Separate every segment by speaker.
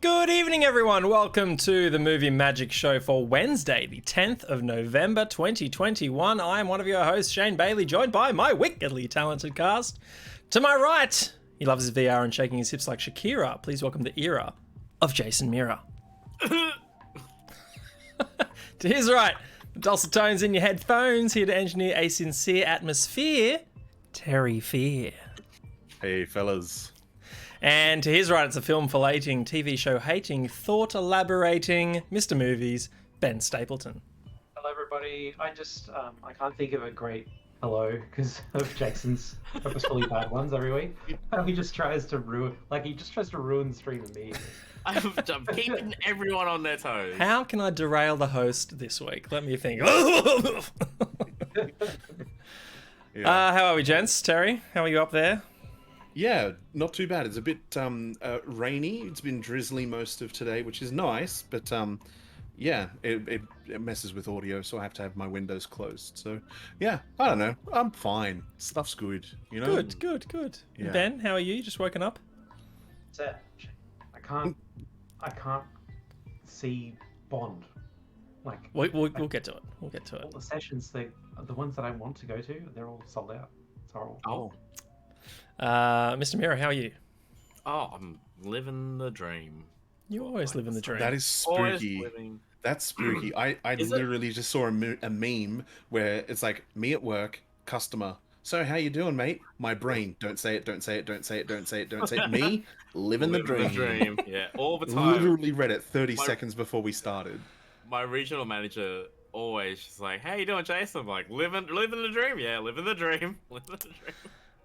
Speaker 1: Good evening, everyone. Welcome to the Movie Magic Show for Wednesday, the 10th of November, 2021. I am one of your hosts, Shane Bailey, joined by my wickedly talented cast. To my right, he loves his VR and shaking his hips like Shakira. Please welcome the era of Jason Mira. To his right, the dulcet tones in your headphones, here to engineer a sincere atmosphere, Terry Fear.
Speaker 2: Hey, fellas.
Speaker 1: And to his right, it's a film filleting, TV show hating, thought elaborating, Mr. Movies, Ben Stapleton.
Speaker 3: Hello, everybody. I can't think of a great hello because of Jason's purposefully bad ones every week. He just tries to ruin the stream immediately.
Speaker 4: I'm keeping everyone on their toes.
Speaker 1: How can I derail the host this week? Let me think. How are we, gents? Terry, how are you up there?
Speaker 2: Yeah, not too bad. It's a bit rainy. It's been drizzly most of today, which is nice, but yeah, it messes with audio, so I have to have my windows closed. So yeah, I don't know. I'm fine. Stuff's good, you know?
Speaker 1: Good.
Speaker 2: Yeah.
Speaker 1: Ben, how are you? Just woken up?
Speaker 3: I can't see Bond. Like
Speaker 1: We'll get to it. We'll get to
Speaker 3: all
Speaker 1: it.
Speaker 3: the sessions, the ones that I want to go to, they're all sold out. It's horrible.
Speaker 4: Oh,
Speaker 1: Mr. Mira, how are you?
Speaker 4: I'm living the dream.
Speaker 1: You always live in the dream.
Speaker 2: That is
Speaker 4: Always
Speaker 2: spooky.
Speaker 4: living.
Speaker 2: That's spooky. I
Speaker 4: Is it?
Speaker 2: literally just saw a meme where it's like me at work, customer. So how you doing, mate? My brain. Don't say it. Don't say it. Don't say it. Don't say it. Don't say it. Me living the dream.
Speaker 4: Yeah, all the time.
Speaker 2: Literally read it 30
Speaker 4: My-
Speaker 2: seconds before we started.
Speaker 4: My regional manager always just like, "How you doing, Jason?" I'm like, living the dream. Yeah, living the dream. Living the dream.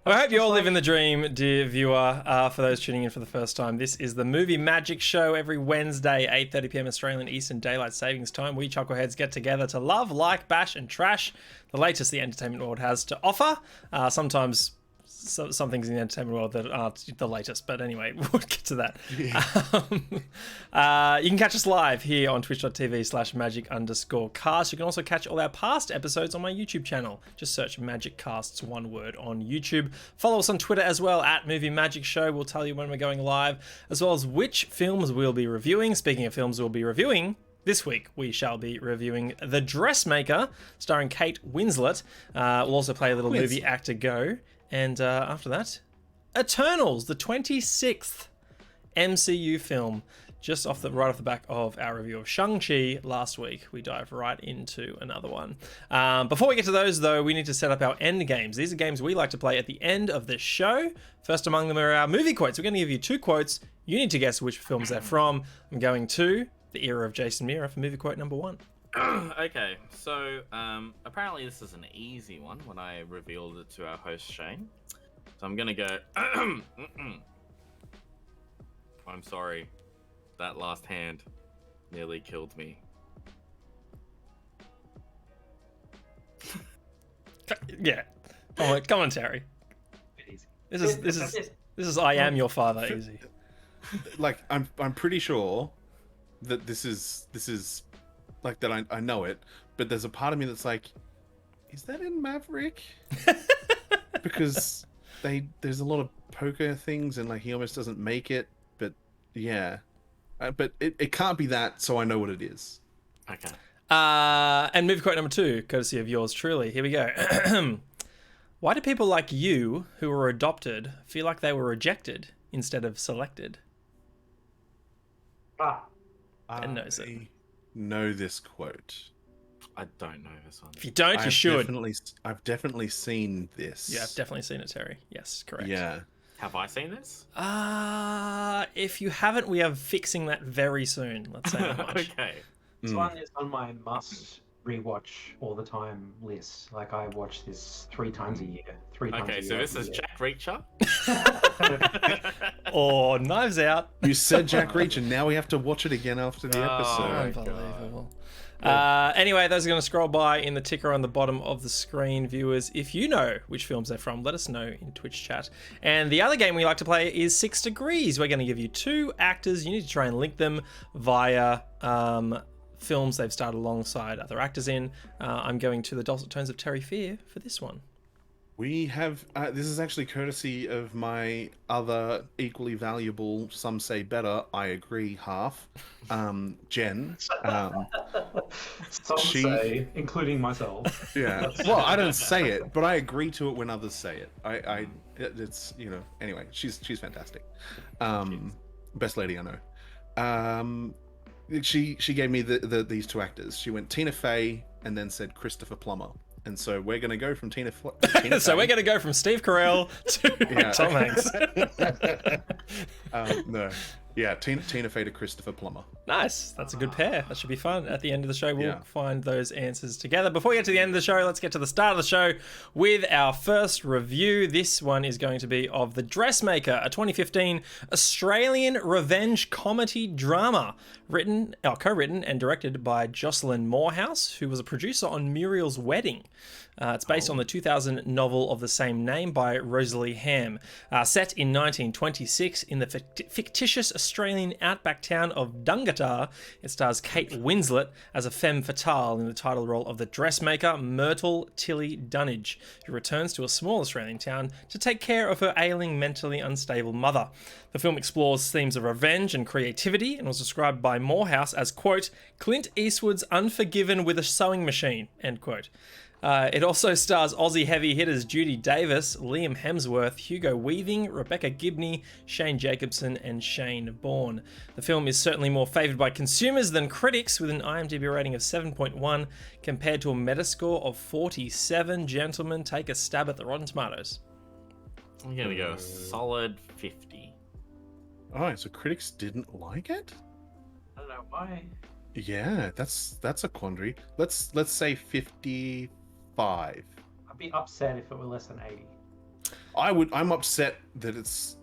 Speaker 1: I hope you all live in the dream, dear viewer. For those tuning in for the first time, this is the Movie Magic Show every Wednesday, 8:30 p.m. Australian Eastern Daylight Savings Time. We chuckleheads get together to love, like, bash, and trash the latest the entertainment world has to offer. Sometimes some things in the entertainment world that aren't the latest, but anyway, we'll get to that. You can catch us live here on twitch.tv/magic_cast. You can also catch all our past episodes on my YouTube channel. Just search Magic Casts, one word, on YouTube. Follow us on Twitter as well, at Movie Magic Show. We'll tell you when we're going live, as well as which films we'll be reviewing. Speaking of films we'll be reviewing, this week, we shall be reviewing The Dressmaker, starring Kate Winslett. We'll also play a little movie Actor Go. And after that, Eternals, the 26th MCU film, just right off the back of our review of Shang-Chi last week. We dive right into another one. Before we get to those, though, we need to set up our end games. These are games we like to play at the end of the show. First among them are our movie quotes. We're going to give you 2 quotes. You need to guess which films they're from. I'm going to the era of Jason Mira for movie quote number 1.
Speaker 4: Okay, so apparently this is an easy one when I revealed it to our host Shane. So I'm gonna go. I'm sorry, that last hand nearly killed me.
Speaker 1: Yeah, come on, Terry. This is I Am Your Father easy.
Speaker 2: Like I'm pretty sure that this is like that I know it, but there's a part of me that's like, is that in Maverick? Because there's a lot of poker things and like he almost doesn't make it, but yeah, but it can't be that, so I know what it is.
Speaker 4: Okay.
Speaker 1: And movie quote number 2, courtesy of yours truly. Here we go. Why do people like you who were adopted feel like they were rejected instead of selected? Ben knows it.
Speaker 2: I know this quote.
Speaker 4: I don't know this one.
Speaker 1: If you don't, you should.
Speaker 2: I've definitely seen this.
Speaker 1: Yeah, I've definitely seen it, Terry. Yes, correct.
Speaker 2: Yeah.
Speaker 4: Have I seen this?
Speaker 1: If you haven't, we are fixing that very soon. Let's say that much.
Speaker 4: Okay.
Speaker 3: This one is on my must rewatch all the time list. Like I watch this 3 times a year. 3 times a
Speaker 4: Okay,
Speaker 3: year.
Speaker 4: so this is Jack Reacher.
Speaker 1: Or Knives Out.
Speaker 2: You said Jack Reacher. Now we have to watch it again after the
Speaker 4: Oh,
Speaker 2: episode.
Speaker 1: Unbelievable. Anyway, those are going to scroll by in the ticker on the bottom of the screen, viewers. If you know which films they're from, let us know in Twitch chat. And the other game we like to play is 6 Degrees. We're going to give you 2 actors. You need to try and link them via films they've starred alongside other actors in. I'm going to the dulcet tones of Terry Fear for this one.
Speaker 2: We have. This is actually courtesy of my other equally valuable, some say better, I agree, half, Jen.
Speaker 3: Some
Speaker 2: she-
Speaker 3: say, including myself.
Speaker 2: Yeah. Well, I don't say it, but I agree to it when others say it. It's Anyway, she's fantastic. Best lady I know. She gave me these two actors. She went Tina Fey and then said Christopher Plummer. And so we're going to go from Tina Fey.
Speaker 1: So we're going to go from Steve Carell to Tom Hanks.
Speaker 2: No. Yeah, Tina Fey to Christopher Plummer.
Speaker 1: Nice. That's a good pair. That should be fun. At the end of the show, we'll find those answers together. Before we get to the end of the show, let's get to the start of the show with our first review. This one is going to be of The Dressmaker, a 2015 Australian revenge comedy drama co-written and directed by Jocelyn Moorhouse, who was a producer on Muriel's Wedding. It's based on the 2000 novel of the same name by Rosalie Ham. Set in 1926 in the fictitious Australian outback town of Dungatar, it stars Kate Winslett as a femme fatale in the title role of the dressmaker Myrtle Tilly Dunnage, who returns to a small Australian town to take care of her ailing, mentally unstable mother. The film explores themes of revenge and creativity and was described by Moorhouse as, quote, Clint Eastwood's Unforgiven with a sewing machine, end quote. It also stars Aussie heavy hitters Judy Davis, Liam Hemsworth, Hugo Weaving, Rebecca Gibney, Shane Jacobson, and Shane Bourne. The film is certainly more favoured by consumers than critics, with an IMDb rating of 7.1 compared to a Metascore of 47. Gentlemen, take a stab at the Rotten Tomatoes.
Speaker 4: I'm gonna go solid 50.
Speaker 2: Alright, so critics didn't like it?
Speaker 3: I don't know why.
Speaker 2: Yeah, that's a quandary. Let's say 55.
Speaker 3: I'd be upset if it were less than 80.
Speaker 2: I'm upset that it's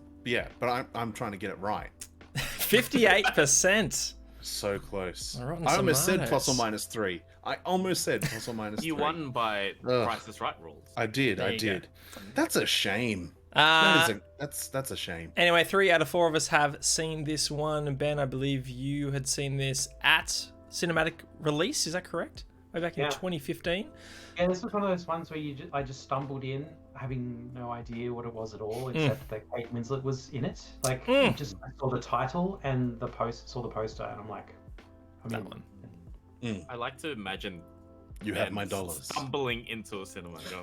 Speaker 2: but I'm trying to get it right.
Speaker 1: 58%.
Speaker 2: So close.
Speaker 1: Rotten
Speaker 2: I almost said
Speaker 1: Tomatoes.
Speaker 2: +or-3. I almost said +or-3.
Speaker 4: You won by Price is Right rules.
Speaker 2: I did.
Speaker 1: There you go.
Speaker 2: That's a shame. That's a shame.
Speaker 1: Anyway, 3 out of 4 of us have seen this one. Ben, I believe you had seen this at cinematic release. Is that correct? Way back in 2015.
Speaker 3: Yeah, this was one of those ones where I just stumbled in, having no idea what it was at all, except that Kate Winslet was in it. Like, I saw the title and saw the poster, and I'm like,
Speaker 1: That one.
Speaker 4: I like to imagine
Speaker 2: You have my dollars.
Speaker 4: stumbling into a cinema. Going,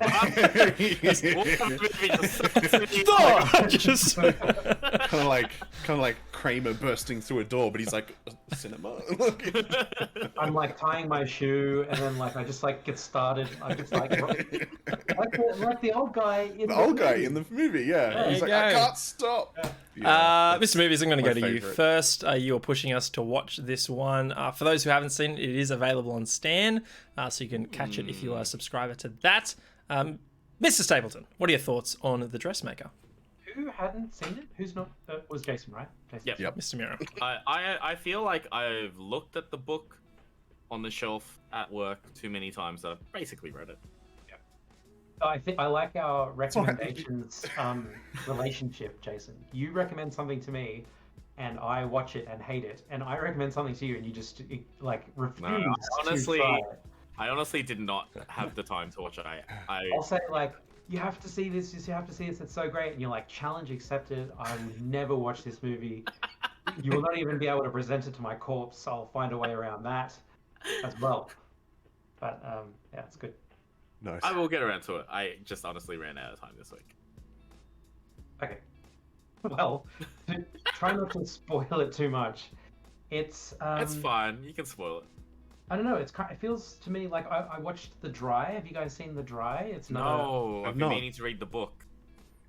Speaker 1: Just
Speaker 2: kind of like Kramer bursting through a door, but he's like cinema.
Speaker 3: I'm like tying my shoe, and then like I just like get started. I just like the old guy in
Speaker 2: the movie. Yeah,
Speaker 1: There
Speaker 2: he's
Speaker 1: you
Speaker 2: like, I
Speaker 1: go.
Speaker 2: can't stop. Yeah,
Speaker 1: Mr. Movies, I'm going to
Speaker 2: my
Speaker 1: go to you
Speaker 2: favourite.
Speaker 1: first. You are pushing us to watch this one. For those who haven't seen it, it is available on Stan, so you can catch it if you are a subscriber to that. Mr. Stapleton, what are your thoughts on The Dressmaker?
Speaker 3: Who hadn't seen it? Who's not? Was Jason, right? Jason.
Speaker 4: Yep.
Speaker 1: Mr. Miro.
Speaker 4: I feel like I've looked at the book on the shelf at work too many times that I've basically read it.
Speaker 3: I think I like our recommendations relationship, Jason. You recommend something to me, and I watch it and hate it, and I recommend something to you, and you just like refuse.
Speaker 4: Honestly,
Speaker 3: to try it.
Speaker 4: I honestly did not have the time to watch it.
Speaker 3: I'll say like, you have to see this. You have to see this. It's so great, and you're like, challenge accepted. I would never watch this movie. You will not even be able to present it to my corpse. I'll find a way around that as well. But yeah, it's good.
Speaker 2: Nice.
Speaker 4: I will get around to it. I just honestly ran out of time this week.
Speaker 3: Okay. Well, try not to spoil it too much. It's
Speaker 4: fine. You can spoil it.
Speaker 3: I don't know. It feels to me like I watched The Dry. Have you guys seen The Dry? It's not.
Speaker 4: No, I've been meaning to read the book.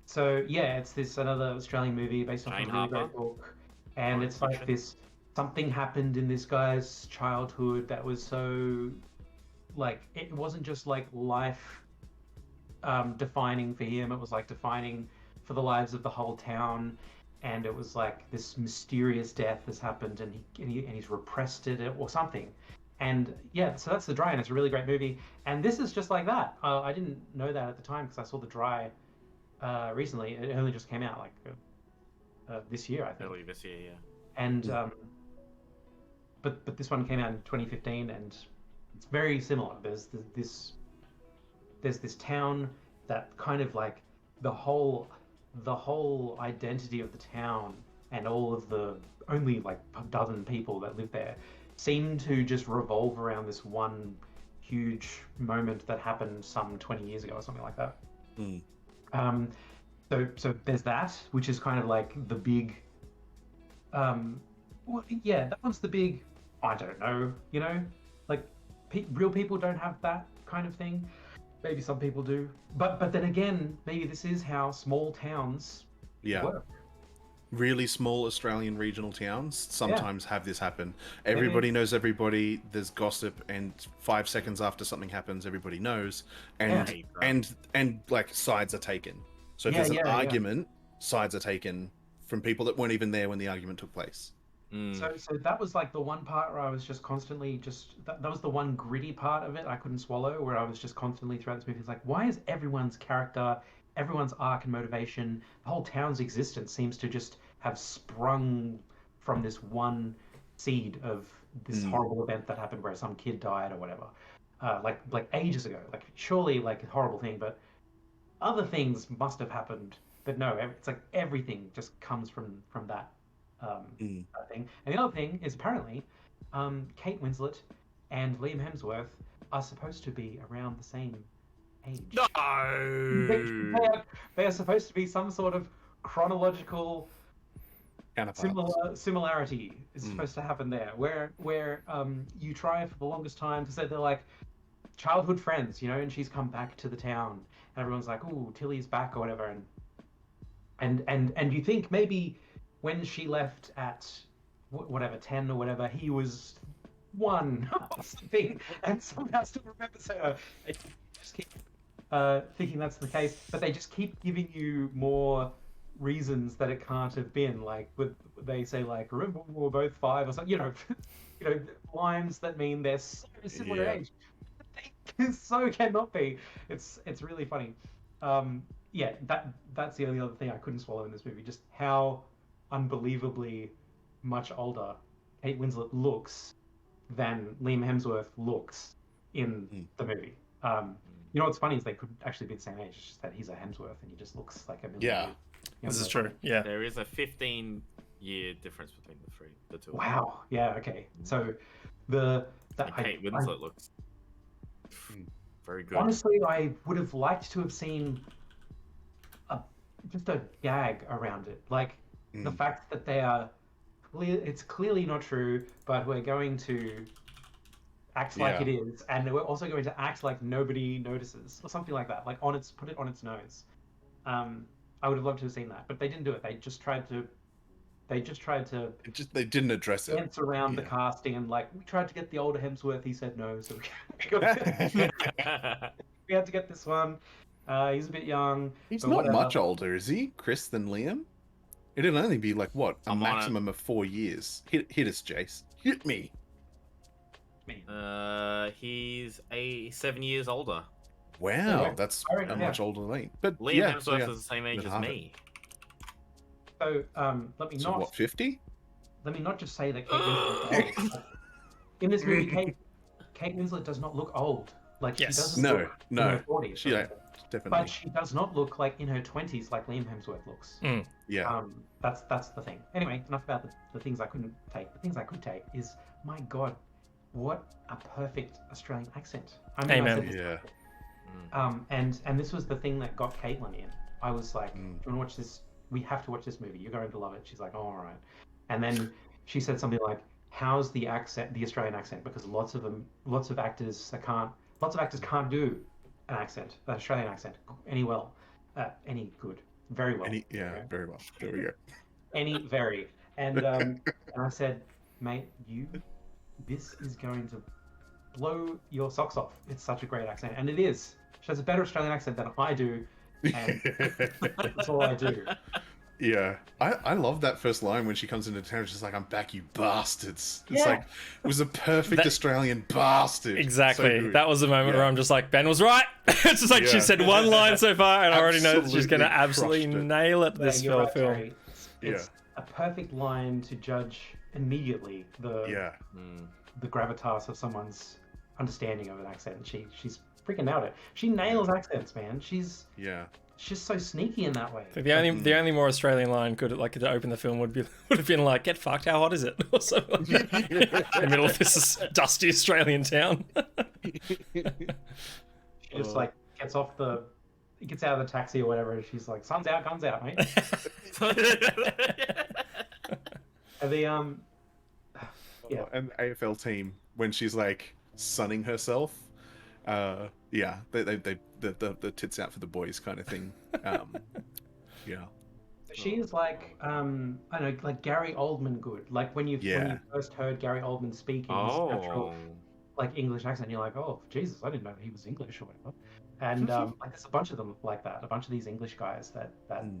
Speaker 3: So yeah, it's another Australian movie based on a really great book, and it's like this. Something happened in this guy's childhood that was so, like, it wasn't just like life defining for him. It was like defining for the lives of the whole town, and it was like this mysterious death has happened, and he's repressed it or something. And yeah, so that's The Dry, and it's a really great movie. And this is just like that. I didn't know that at the time because I saw The Dry recently. It only just came out like this year, I think.
Speaker 4: Early this year, yeah.
Speaker 3: And but this one came out in 2015, and it's very similar. There's this town that kind of like the whole identity of the town and all of the only like a dozen people that live there seem to just revolve around this one huge moment that happened some 20 years ago or something like that. So there's that, which is kind of like the big well, yeah, that one's the big, I don't know, you know, like real people don't have that kind of thing. Maybe some people do, but then again, maybe this is how small towns work.
Speaker 2: Really small Australian regional towns sometimes have this happen. Everybody knows everybody. There's gossip, and 5 seconds after something happens, everybody knows, and like sides are taken. So if there's an argument, sides are taken from people that weren't even there when the argument took place.
Speaker 3: So that was like the one part where I was just constantly that was the one gritty part of it I couldn't swallow, where I was just constantly throughout this movie, it's like, why is everyone's character, everyone's arc and motivation, the whole town's existence seems to just have sprung from this one seed of this horrible event that happened where some kid died or whatever, like ages ago. Like surely like a horrible thing, but other things must have happened. But no, it's like everything just comes from that thing. And the other thing is apparently Kate Winslet and Liam Hemsworth are supposed to be around the same age.
Speaker 4: No!
Speaker 3: They are supposed to be some sort of chronological similarity is supposed to happen there, where you try for the longest time to say they're like childhood friends, you know, and she's come back to the town and everyone's like, "Ooh, Tilly's back" or whatever, and you think maybe when she left at whatever 10 or whatever, he was 1 or something, and somehow still remembers her. I just keep thinking that's the case, but they just keep giving you more reasons that it can't have been. Like they say like, "Remember we were both 5" or something. You know, lines that mean they're so similar age. They so cannot be. It's really funny. That's the only other thing I couldn't swallow in this movie. Just how unbelievably much older Kate Winslet looks than Liam Hemsworth looks in the movie. You know what's funny is they could actually be the same age. It's just that he's a Hemsworth and he just looks like a million years.
Speaker 1: This is true. Yeah,
Speaker 4: there is a 15-year difference between the two.
Speaker 3: Wow. Yeah. Okay. So
Speaker 4: Kate Winslet looks very good.
Speaker 3: Honestly, I would have liked to have seen just a gag around it, like the fact that they are it's clearly not true, but we're going to act like it is, and we're also going to act like nobody notices, or something like that. Like put it on its nose. I would have loved to have seen that, but they didn't do it. They just tried to. They
Speaker 2: didn't address it.
Speaker 3: Dance around the casting and like, we tried to get the older Hemsworth. He said no, so we had to get this one. He's a bit young.
Speaker 2: He's not much older, is he, Chris, than Liam? It'd only be like what, a maximum of 4 years. Hit us, Jace. Hit me.
Speaker 4: He's 7 years older.
Speaker 2: Wow, that's much older than me. But
Speaker 4: Liam Hemsworth is the same age as me.
Speaker 3: So let me not.
Speaker 2: What, 50?
Speaker 3: Let me not just say that Kate Winslet is old. In this movie, Kate Winslet does not look old. Like she doesn't look in her 40s.
Speaker 2: Definitely.
Speaker 3: But she does not look like in her 20s like Liam Hemsworth looks.
Speaker 2: Yeah.
Speaker 3: That's the thing. Anyway, enough about the things I couldn't take. The things I could take is, my God, what a perfect Australian accent. I mean,
Speaker 1: Amen.
Speaker 3: And this was the thing that got Caitlin in. I was like, "Do you want to watch this? We have to watch this movie. You're going to love it." She's like, "Oh, all right." And then she said something like, "How's the accent, the Australian accent? Because lots of actors can't do an accent, an Australian accent, any good, very well."
Speaker 2: Very well. There we go.
Speaker 3: Very. And I said, "Mate, this is going to blow your socks off. It's such a great accent." And it is. She has a better Australian accent than I do. And that's all I do.
Speaker 2: Yeah, I love that first line when she comes into town. She's like, "I'm back, you bastards." It's like, it was a perfect Australian bastard.
Speaker 1: Exactly. So that was the moment where I'm just like, Ben was right. It's just like she said one line so far, and I already know that she's going to absolutely nail it this film.
Speaker 3: It's a perfect line to judge immediately the gravitas of someone's understanding of an accent. She's freaking nailed it. She nails accents, man. She's so sneaky in that way.
Speaker 1: So the only more Australian line could to open the film would have been like, "Get fucked, how hot is it?" or something like that. In the middle of this dusty Australian town.
Speaker 3: She just like gets out of the taxi or whatever, and she's like, "Sun's out, guns out, mate." And the
Speaker 2: and AFL team when she's like sunning herself, the tits out for the boys kind of thing.
Speaker 3: She is like I don't know, like Gary Oldman good. Like when you first heard Gary Oldman speak in his natural like English accent, you're like, oh Jesus, I didn't know he was English or whatever. And like there's a bunch of them like that, a bunch of these English guys that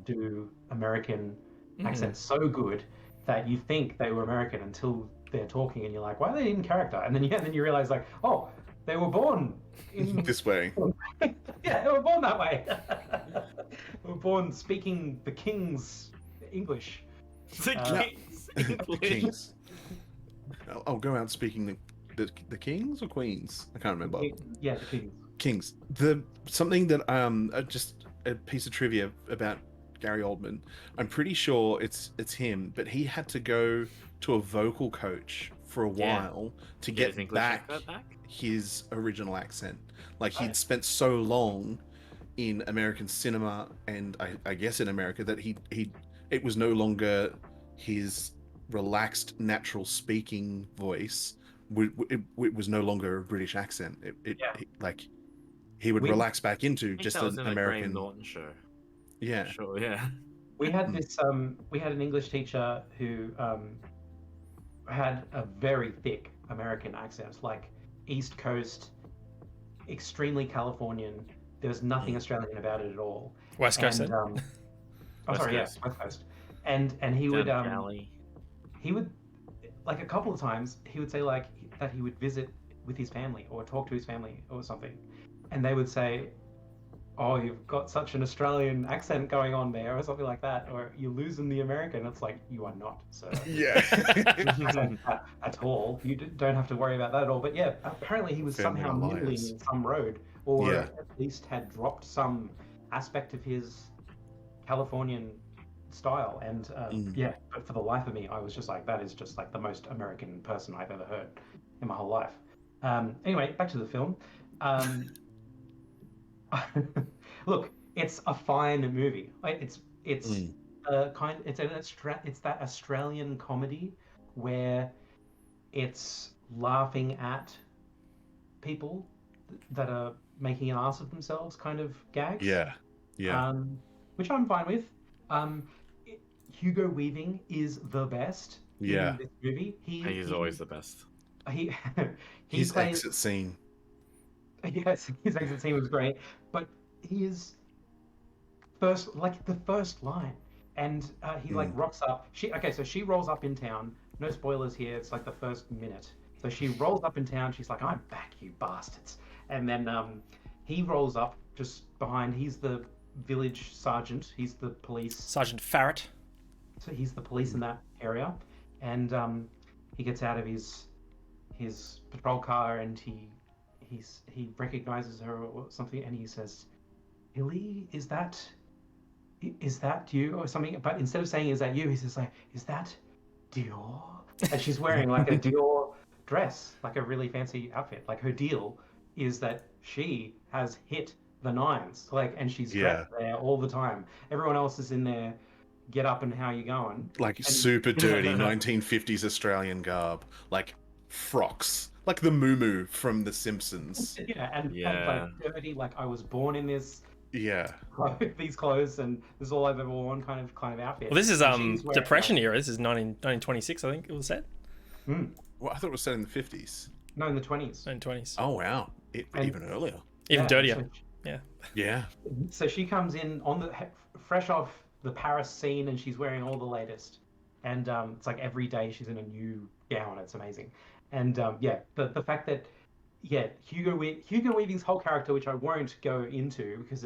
Speaker 3: do American accents so good that you think they were American until they're talking, and you're like, why are they in character? And then you realize like, oh, they were born in
Speaker 2: this way.
Speaker 3: Yeah, they were born that way. They were born speaking the King's English.
Speaker 4: The King's English.
Speaker 2: Kings. I'll go out speaking the Kings or Queens? I can't remember.
Speaker 3: Yeah, the Kings.
Speaker 2: Kings. Something that just a piece of trivia about Gary Oldman. I'm pretty sure it's him, but he had to go to a vocal coach for a while to get back his original accent. Like he'd spent so long in American cinema and I guess in America that it was no longer his relaxed natural speaking voice. It was no longer a British accent. He would relax back into just an American
Speaker 4: Norton show.
Speaker 2: Yeah.
Speaker 4: Sure, yeah.
Speaker 3: We had this we had an English teacher who had a very thick American accent, like East Coast, extremely Californian. There was nothing Australian about it at all.
Speaker 1: West Coast.
Speaker 3: And, West Coast. And he would he would like a couple of times he would say like that he would visit with his family or talk to his family or something, and they would say, oh, you've got such an Australian accent going on there, or something like that, or you're losing the American. It's like, you are not, sir.
Speaker 2: Yeah.
Speaker 3: at all. You don't have to worry about that at all. But yeah, apparently he was somehow middling in some road, or at least had dropped some aspect of his Californian style. And but for the life of me, I was just like, that is just like the most American person I've ever heard in my whole life. Anyway, back to the film. Look, it's a fine movie. It's that Australian comedy where it's laughing at people that are making an ass of themselves, kind of gags.
Speaker 2: Yeah.
Speaker 3: Which I'm fine with. Hugo Weaving is the best in this movie.
Speaker 4: He's always the best.
Speaker 2: His exit scene.
Speaker 3: Yes, his exit scene was great, but his the first line, and he like rocks up. So she rolls up in town. No spoilers here. It's like the first minute. So she rolls up in town. She's like, "I'm back, you bastards!" And then he rolls up just behind. He's the village sergeant. He's the police. Sergeant
Speaker 1: Farrett.
Speaker 3: So he's the police in that area, and he gets out of his patrol car and he recognizes her or something, and he says, "Hilly, is that you?" or something. But instead of saying "Is that you?" he says like, "Is that Dior?" And she's wearing like a Dior dress, like a really fancy outfit. Like her deal is that she has hit the nines, like, and she's dressed there all the time. Everyone else is in there. Get up and how you going?
Speaker 2: Like super dirty 1950s Australian garb, like frocks. Like the Moo from The Simpsons.
Speaker 3: And like dirty, like I was born in this.
Speaker 2: Yeah.
Speaker 3: These clothes, and this is all I've ever worn, kind of outfit.
Speaker 1: Well, this is Depression era. This is 1926, I think it was set.
Speaker 2: Well, I thought it was set in the 50s.
Speaker 3: No, in the 20s.
Speaker 1: 1920s.
Speaker 2: Oh wow, even earlier.
Speaker 1: Even dirtier.
Speaker 2: Yeah.
Speaker 3: So she comes in on the fresh off the Paris scene, and she's wearing all the latest. And it's like every day she's in a new gown. It's amazing. And the fact that Hugo Weaving's whole character, which I won't go into because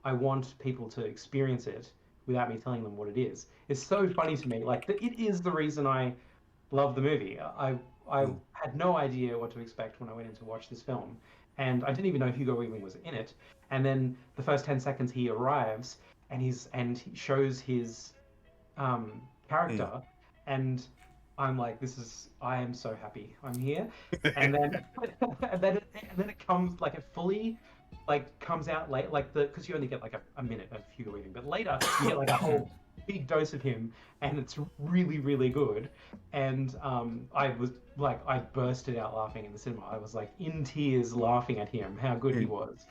Speaker 3: I want people to experience it without me telling them what it is. It's so funny to me. Like it is the reason I love the movie. I had no idea what to expect when I went in to watch this film, and I didn't even know Hugo Weaving was in it. And then the first 10 seconds he arrives, and he shows his character, and I'm like, I am so happy I'm here. And then it comes like it fully like comes out late, like because you only get like a minute of Hugo Weaving, but later you get like a whole big dose of him, and it's really, really good. And I was like, I bursted out laughing in the cinema. I was like in tears laughing at him, how good he was.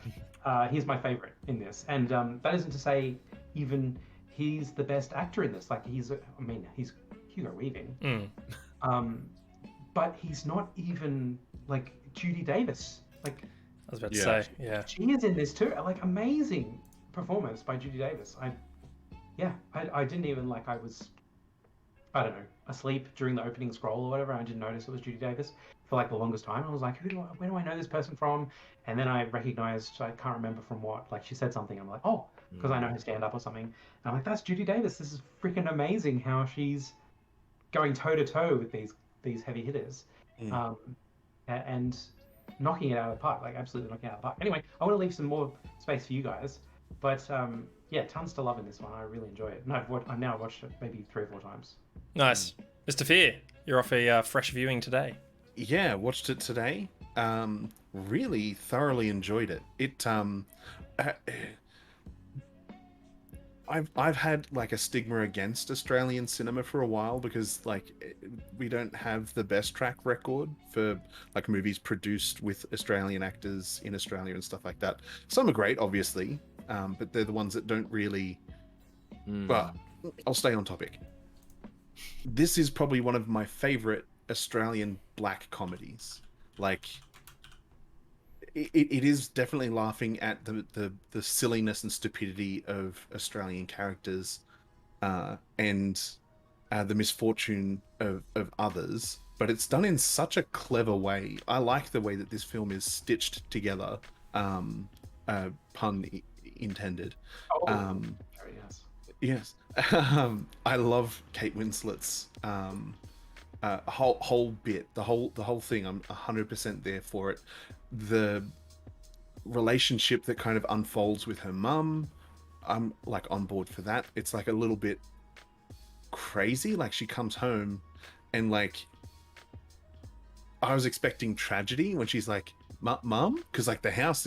Speaker 3: He's my favorite in this, and that isn't to say even he's the best actor in this. Like he's Hugo Weaving, but he's not even like Judy Davis. Like
Speaker 1: I was about to say, yeah,
Speaker 3: she is in this too. Like amazing performance by Judy Davis. I didn't even like I don't know, asleep during the opening scroll or whatever. I didn't notice it was Judy Davis for like the longest time. I was like, where do I know this person from? And then I recognized, I can't remember from what, like she said something. I'm like, oh, because I know her stand up or something. And I'm like, that's Judy Davis. This is freaking amazing how she's going toe to toe with these heavy hitters, and knocking it out of the park, like absolutely knocking it out of the park. Anyway, I want to leave some more space for you guys, but yeah, tons to love in this one. I really enjoy it. And I've now watched it maybe 3 or 4 times.
Speaker 1: Nice. Mr. Fear, you're off a fresh viewing today.
Speaker 2: Yeah, watched it today. Really thoroughly enjoyed it. I've had like a stigma against Australian cinema for a while because like we don't have the best track record for like movies produced with Australian actors in Australia and stuff like that. Some are great, obviously, but they're the ones that don't really. But I'll stay on topic. This is probably one of my favorite Australian black comedies. Like it is definitely laughing at the silliness and stupidity of Australian characters, and the misfortune of others, but it's done in such a clever way. I like the way that this film is stitched together, pun intended. Yes. I love Kate Winslet's whole bit, the whole thing. I'm 100% there for it. The relationship that kind of unfolds with her mum, I'm like on board for that. It's like a little bit crazy. Like she comes home and like I was expecting tragedy when she's like, mum, because like the house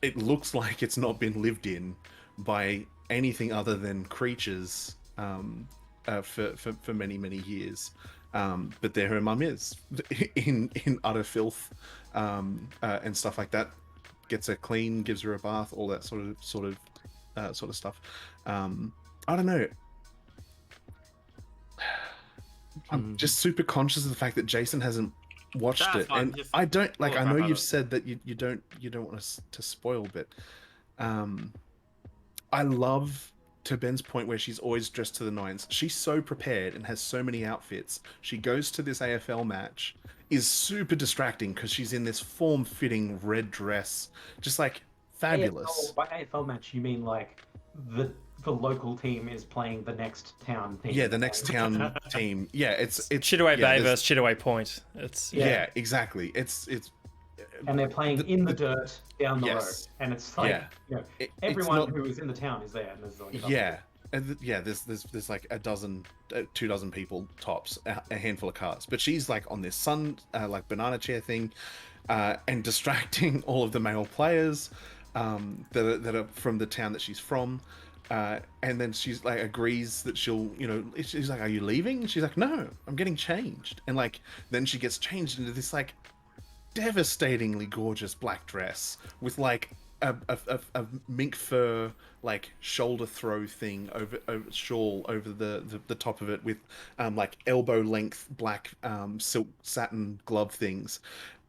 Speaker 2: it looks like it's not been lived in by anything other than creatures for many years. But there her mum is in utter filth, and stuff like that. Gets her clean, gives her a bath, all that sort of stuff. I don't know. I'm just super conscious of the fact that Jason hasn't watched it, and I don't like. I know you've said that you don't want us to spoil, but I love, to Ben's point, where she's always dressed to the nines. She's so prepared and has so many outfits. She goes to this AFL match, is super distracting because she's in this form-fitting red dress, just like fabulous.
Speaker 3: By AFL match, you mean like the local team is playing the next town team?
Speaker 2: Yeah, the next town team. Yeah, it's
Speaker 1: Chittaway Bay versus Chittaway Point. It's
Speaker 2: exactly. It's
Speaker 3: and they're playing in the dirt down the road, and it's like everyone who is in the town is there, and there's like there's like a dozen, 2 dozen people tops, a handful of cars, but she's like on this like banana chair thing, and distracting all of the male players that are from the town that she's from, and then she's like agrees that she'll, she's like, are you leaving? And she's like, no, I'm getting changed, and like then she gets changed into this like devastatingly gorgeous black dress with like a mink fur like shoulder throw thing over shawl over the top of it with like elbow length black silk satin glove things,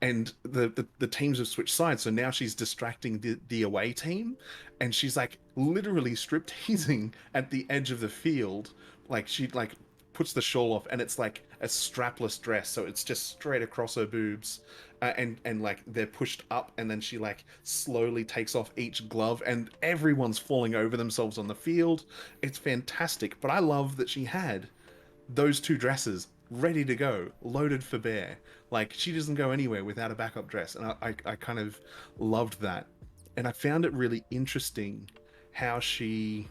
Speaker 3: and the teams have switched sides, so now she's distracting the away team, and she's like literally strip teasing at the edge of the field. Like she like puts the shawl off, and it's like a strapless dress, so it's just straight across her boobs, and like they're pushed up, and then she like slowly takes off each glove, and everyone's falling over themselves on the field. It's fantastic. But I love that she had those 2 dresses
Speaker 2: ready to go, loaded for bear. Like, she doesn't go anywhere without a backup dress, and I kind of loved that. And I found it really interesting how the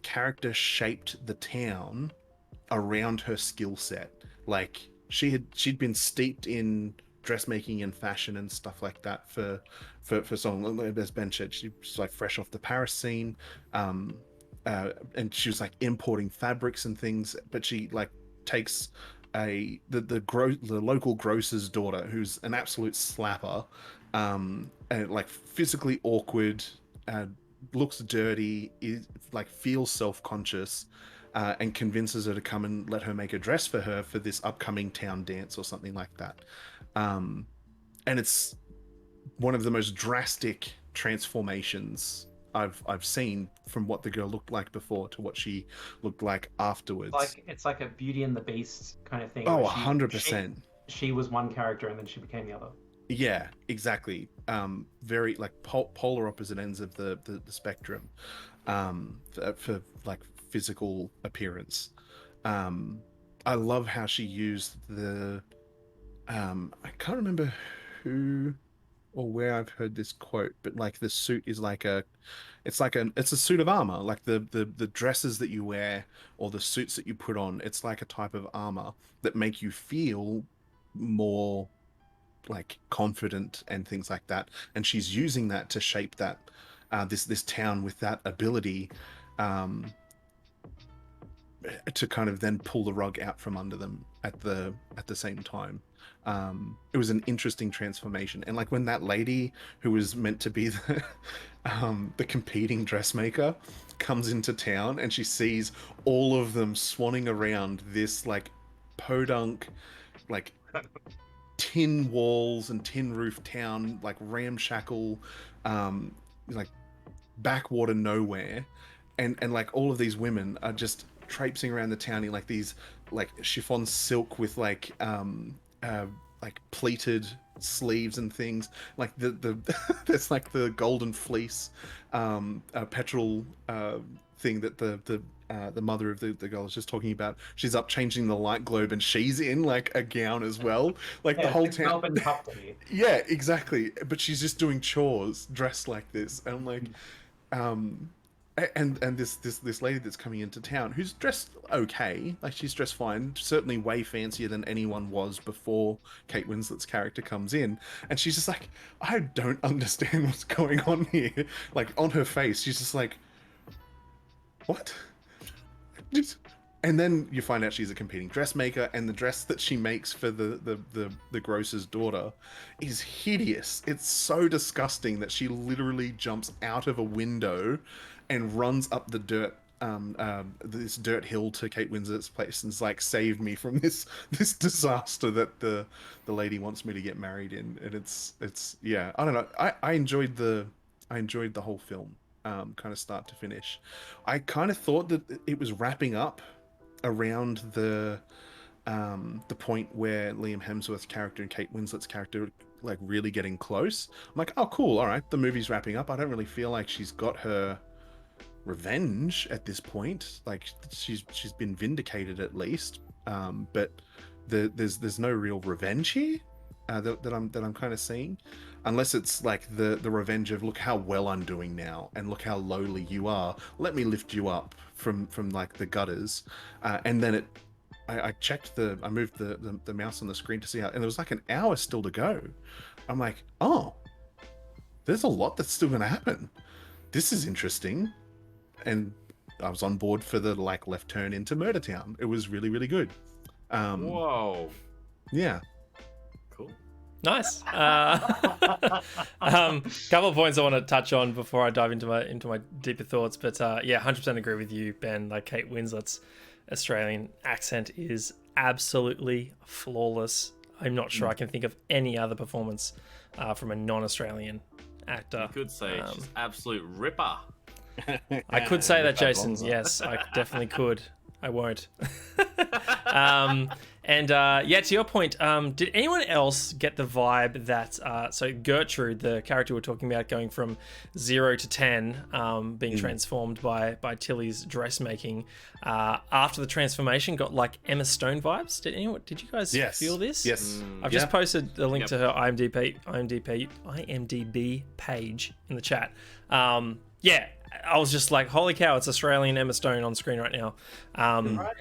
Speaker 2: character shaped the town around her skill set. Like, she'd been steeped in dressmaking and fashion and stuff like that for so long. As Ben said, she was like fresh off the Paris scene, and she was like importing fabrics and things. But she like takes the local grocer's daughter, who's an absolute slapper, and like physically awkward, looks dirty, is like feels self-conscious, and convinces her to come and let her make a dress for her for this upcoming town dance or something like that. And it's one of the most drastic transformations I've seen from what the girl looked like before to what she looked like afterwards.
Speaker 3: It's like a Beauty and the Beast kind of thing.
Speaker 2: Oh,
Speaker 3: where
Speaker 2: 100%.
Speaker 3: She was one character and then she became the other.
Speaker 2: Yeah, exactly. Very like polar opposite ends of the spectrum, for like physical appearance. I love how she used the I can't remember who or where I've heard this quote, but like the suit is like it's a suit of armor. Like the dresses that you wear or the suits that you put on, it's like a type of armor that make you feel more like confident and things like that. And she's using that to shape that this town with that ability, to kind of then pull the rug out from under them at the same time. It was an interesting transformation. And like when that lady who was meant to be the competing dressmaker comes into town and she sees all of them swanning around this like podunk, like tin walls and tin roof town, like ramshackle, like backwater nowhere, and like all of these women are just traipsing around the town in like these like chiffon silk with like pleated sleeves and things, like the there's like the golden fleece petrol thing that the mother of the girl is just talking about. She's up changing the light globe and she's in like a gown as well, like the whole town.
Speaker 3: Melbourne Cup to me.
Speaker 2: Yeah, exactly, but she's just doing chores dressed like this. And I'm like, and this lady that's coming into town who's dressed okay, like she's dressed fine, certainly way fancier than anyone was before Kate Winslet's character comes in, and she's just like, I don't understand what's going on here. Like on her face she's just like, what? And then you find out she's a competing dressmaker, and the dress that she makes for the grocer's daughter is hideous. It's so disgusting that she literally jumps out of a window and runs up the dirt, this dirt hill to Kate Winslet's place, and is like, save me from this disaster that the lady wants me to get married in. And it's yeah, I don't know. I enjoyed the whole film, kind of start to finish. I kind of thought that it was wrapping up around the point where Liam Hemsworth's character and Kate Winslet's character like really getting close. I'm like, oh cool, all right, the movie's wrapping up. I don't really feel like she's got her revenge at this point. Like she's been vindicated at least, but there's no real revenge here that I'm kind of seeing, unless it's like the revenge of, look how well I'm doing now and look how lowly you are, let me lift you up from like the gutters. And then I checked I moved the mouse on the screen to see how, and there was like an hour still to go. I'm like, oh, there's a lot that's still gonna happen. This is interesting. And I was on board for the like left turn into Murder Town. It was really, really good.
Speaker 4: Whoa.
Speaker 2: Yeah.
Speaker 4: Cool.
Speaker 1: Nice. Couple of points I want to touch on before I dive into my deeper thoughts. But yeah, 100% agree with you, Ben. Like Kate Winslet's Australian accent is absolutely flawless. I'm not sure I can think of any other performance from a non-Australian actor.
Speaker 4: You could say she's absolute ripper.
Speaker 1: I could say that, Jason. Yes, I definitely could. I won't. And And yeah, to your point, did anyone else get the vibe that so Gertrude, the character we're talking about, going from 0 to 10, being transformed by Tilly's dressmaking, after the transformation, got like Emma Stone vibes? Did you guys feel this?
Speaker 2: Yes.
Speaker 1: I've just posted a link to her IMDb page in the chat. Yeah, I was just like, holy cow, it's Australian Emma Stone on screen right now.
Speaker 3: Right,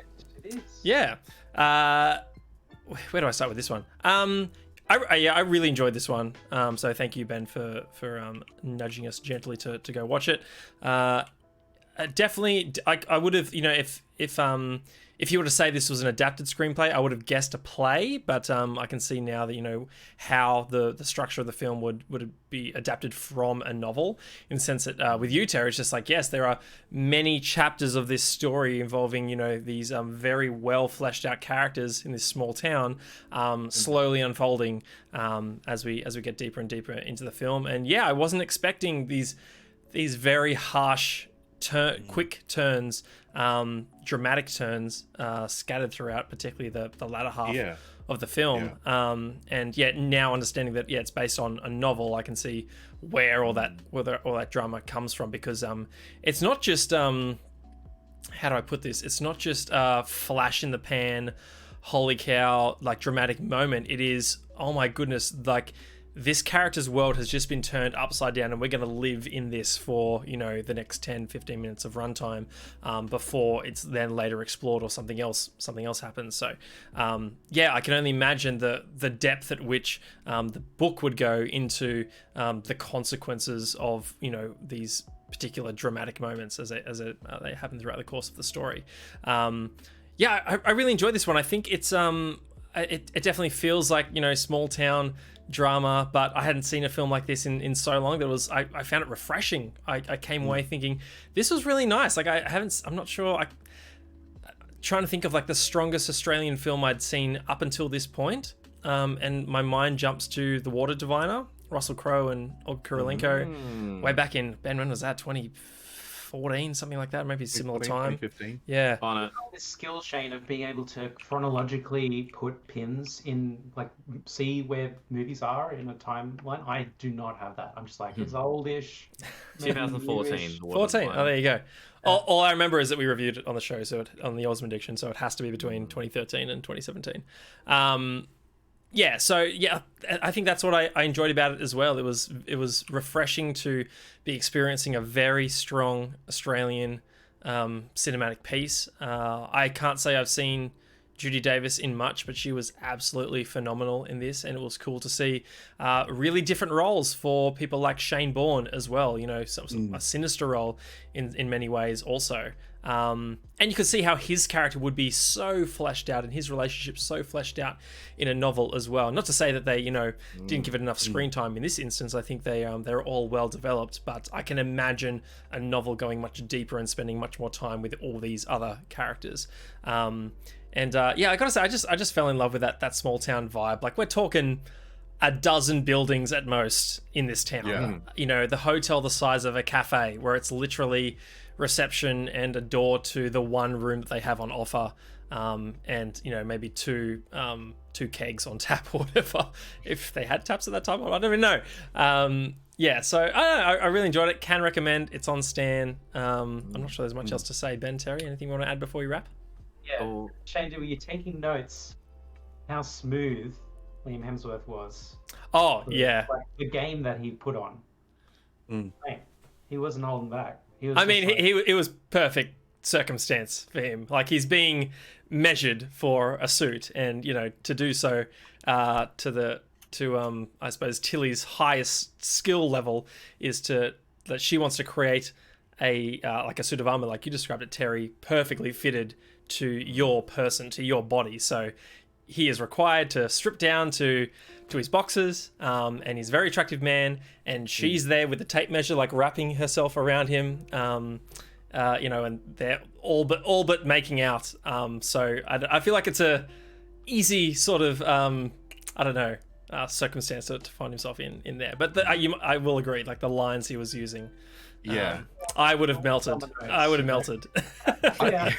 Speaker 3: it is.
Speaker 1: Yeah. Where do I start with this one? I really enjoyed this one. So thank you, Ben, for nudging us gently to go watch it. Definitely, I would have, if you were to say this was an adapted screenplay, I would have guessed a play, but I can see now that, how the structure of the film would be adapted from a novel, in the sense that with you, Terry, it's just like, yes, there are many chapters of this story involving, these very well fleshed out characters in this small town, slowly unfolding as we get deeper and deeper into the film. And yeah, I wasn't expecting these very harsh quick turns, dramatic turns scattered throughout, particularly the latter half of the film. And yet now understanding that it's based on a novel, I can see where all that drama comes from, because it's not just how do I put this? It's not just flash in the pan, holy cow, like dramatic moment. It is, oh my goodness, like this character's world has just been turned upside down, and we're going to live in this for, the next 10-15 minutes of runtime before it's then later explored or something else happens. So I can only imagine the depth at which the book would go into the consequences of these particular dramatic moments as they happen throughout the course of the story. I really enjoyed this one. I think it's it definitely feels like small town drama, but I hadn't seen a film like this in so long that I found it refreshing. I came away thinking this was really nice. Like I'm not sure, trying to think of like the strongest Australian film I'd seen up until this point, and my mind jumps to The Water Diviner, Russell Crowe and Olga Kurylenko, way back in, Ben, when was that, 2014, something like that, maybe a similar time.
Speaker 2: 2015.
Speaker 1: Yeah.
Speaker 4: On it.
Speaker 3: This skill, Shane, of being able to chronologically put pins in, like, see where movies are in a timeline. I do not have that. I'm just like, it's oldish.
Speaker 4: 2014.
Speaker 1: 14. Oh, there you go. All I remember is that we reviewed it on the show, on the Osmond Diction, so it has to be between 2013 and 2017. I think that's what I enjoyed about it as well. It was refreshing to be experiencing a very strong Australian cinematic piece. I can't say I've seen Judy Davis in much, but she was absolutely phenomenal in this, and it was cool to see really different roles for people like Shane Bourne as well. A sinister role in many ways also. And you could see how his character would be so fleshed out, and his relationship so fleshed out in a novel as well. Not to say that they, didn't give it enough screen time in this instance. I think they're all well developed, but I can imagine a novel going much deeper and spending much more time with all these other characters. I gotta say, I just fell in love with that small town vibe. Like, we're talking a dozen buildings at most in this town. The hotel the size of a cafe, where it's literally reception and a door to the one room that they have on offer, and maybe two kegs on tap or whatever, if they had taps at that time. I don't even know. So I really enjoyed it. Can recommend. It's on Stan. I'm not sure there's much else to say. Ben, Terry, anything you want to add before we wrap?
Speaker 3: Yeah, Shane, were you taking notes? How smooth Liam Hemsworth was.
Speaker 1: Oh, yeah.
Speaker 3: Like the game that he put on. Mate, he wasn't holding back.
Speaker 1: It was perfect circumstance for him. Like, he's being measured for a suit, and to do so to I suppose Tilly's highest skill level is that she wants to create a suit of armor, like you described it, Terry, perfectly fitted to your person, to your body. So he is required to strip down to his boxers, and he's a very attractive man, and she's there with the tape measure, like wrapping herself around him, and they're all but making out. So I feel like it's a easy sort of circumstance to find himself in there. But I will agree, like the lines he was using,
Speaker 2: Yeah.
Speaker 1: I would have melted. I would have melted.
Speaker 3: Yeah.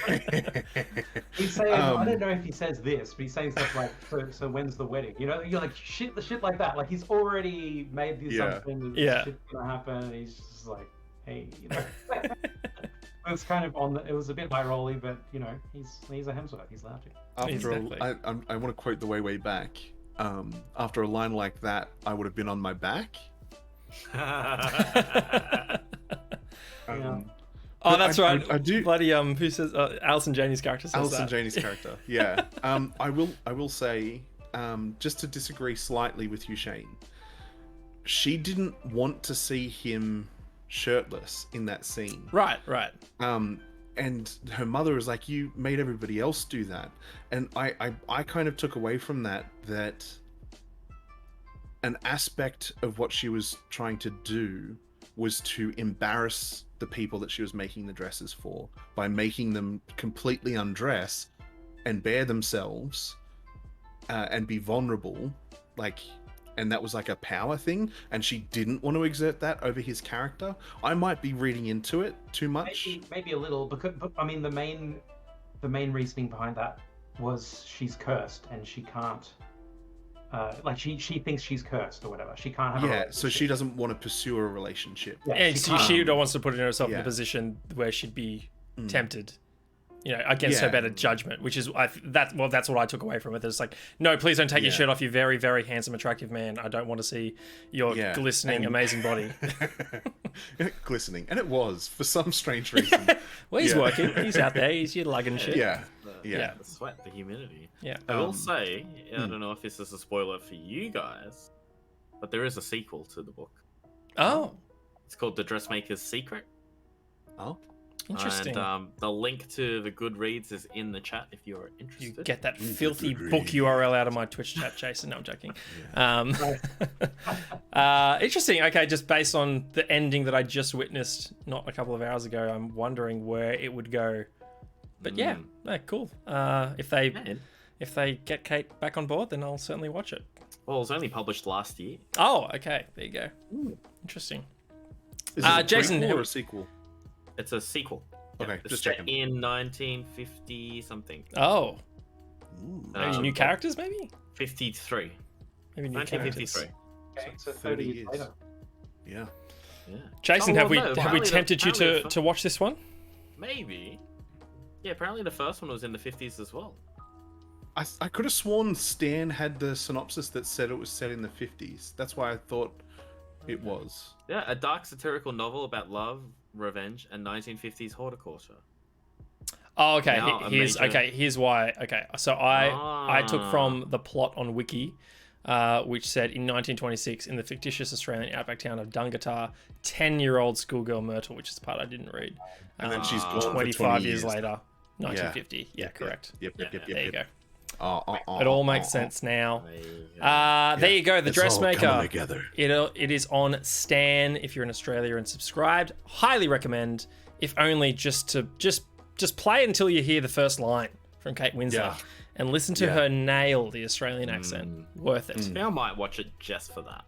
Speaker 3: He's saying, I don't know if he says this, but he's saying stuff like, so when's the wedding? You know, you're like, shit like that. Like, he's already made the assumption that shit's gonna happen, and he's just like, hey, you know. It's kind of it was a bit high rolly, but, you know, he's a Hemsworth. He's allowed to.
Speaker 1: Exactly.
Speaker 2: I want to quote the way back. After a line like that, I would have been on my back.
Speaker 1: Oh, that's right.
Speaker 2: I do.
Speaker 1: Bloody who says Alison Janey's character says
Speaker 2: Alison
Speaker 1: that.
Speaker 2: Janey's character. Yeah. I will say, just to disagree slightly with you, Shane. She didn't want to see him shirtless in that scene.
Speaker 1: Right.
Speaker 2: And her mother was like, "You made everybody else do that," and I kind of took away from that an aspect of what she was trying to do was to embarrass the people that she was making the dresses for by making them completely undress and bare themselves and be vulnerable, and that was like a power thing, and she didn't want to exert that over his character. I might be reading into it too much.
Speaker 3: Maybe a little, but I mean, the main reasoning behind that was she's cursed and she can't. She thinks she's cursed or whatever. She can't have.
Speaker 2: Yeah, so she doesn't want to pursue a relationship.
Speaker 3: Yeah,
Speaker 1: and she wants to put herself in
Speaker 2: Yeah.
Speaker 1: a position where she'd be tempted, you know, against her better judgment, which is that's what I took away from it. It's like, no, please don't take your shirt off, you very, very handsome, attractive man. I don't want to see your glistening, amazing body.
Speaker 2: Glistening, and it was for some strange reason.
Speaker 1: Well, he's working. He's out there. He's lugging shit.
Speaker 2: Yeah.
Speaker 4: The sweat, the humidity.
Speaker 1: Yeah.
Speaker 4: I will say, I don't know if this is a spoiler for you guys, but there is a sequel to the book.
Speaker 1: Oh,
Speaker 4: It's called The Dressmaker's Secret.
Speaker 2: Oh,
Speaker 1: interesting.
Speaker 4: And the link to the Goodreads is in the chat if you're interested.
Speaker 1: You get that filthy book URL out of my Twitch chat, Jason. No, I'm joking. Interesting. Okay, just based on the ending that I just witnessed not a couple of hours ago, I'm wondering where it would go. But yeah, no, cool. If they get Kate back on board, then I'll certainly watch it.
Speaker 4: Well, it was only published last year.
Speaker 1: Oh, okay. There you go. Interesting.
Speaker 2: is it a
Speaker 1: Jason,
Speaker 2: prequel or a sequel?
Speaker 4: It's a sequel.
Speaker 2: Okay,
Speaker 4: It's
Speaker 2: just
Speaker 4: set
Speaker 2: checking.
Speaker 4: in 1950 something.
Speaker 1: Oh,
Speaker 2: Ooh.
Speaker 1: maybe new characters, maybe?
Speaker 4: 53.
Speaker 1: Maybe new characters.
Speaker 4: 1953.
Speaker 3: Okay, so
Speaker 2: 30
Speaker 3: 30 years
Speaker 2: years.
Speaker 3: later.
Speaker 2: Yeah.
Speaker 4: Yeah.
Speaker 1: Jason,
Speaker 4: Oh,
Speaker 1: have we
Speaker 4: well, no, apparently
Speaker 1: tempted you
Speaker 4: apparently
Speaker 1: to watch this one?
Speaker 4: Maybe. Yeah, apparently the first one was in the 50s as well.
Speaker 2: I could have sworn Stan had the synopsis that said it was set in the 50s. That's why I thought it was.
Speaker 4: Yeah, a dark satirical novel about love, revenge, and 1950s horticulture.
Speaker 1: Oh, okay.
Speaker 4: Now a
Speaker 1: Here's
Speaker 4: major-
Speaker 1: here's why. Okay, so I took from the plot on Wiki, which said in 1926 in the fictitious Australian outback town of Dungatar, 10-year-old schoolgirl Myrtle, which is the part I didn't read.
Speaker 2: And then she's gone for
Speaker 1: 25
Speaker 2: 20
Speaker 1: years
Speaker 2: years.
Speaker 1: later, 1950. Yeah, correct.
Speaker 2: Yep.
Speaker 1: There you go.
Speaker 2: It
Speaker 1: It all makes sense now. There you go. The
Speaker 2: It's all coming
Speaker 1: Dressmaker.
Speaker 2: together.
Speaker 1: It is on Stan if you're in Australia and subscribed. Highly recommend. If only just to play until you hear the first line from Kate Winslet and listen to her nail the Australian accent. Worth it.
Speaker 4: I think I might watch it just for that.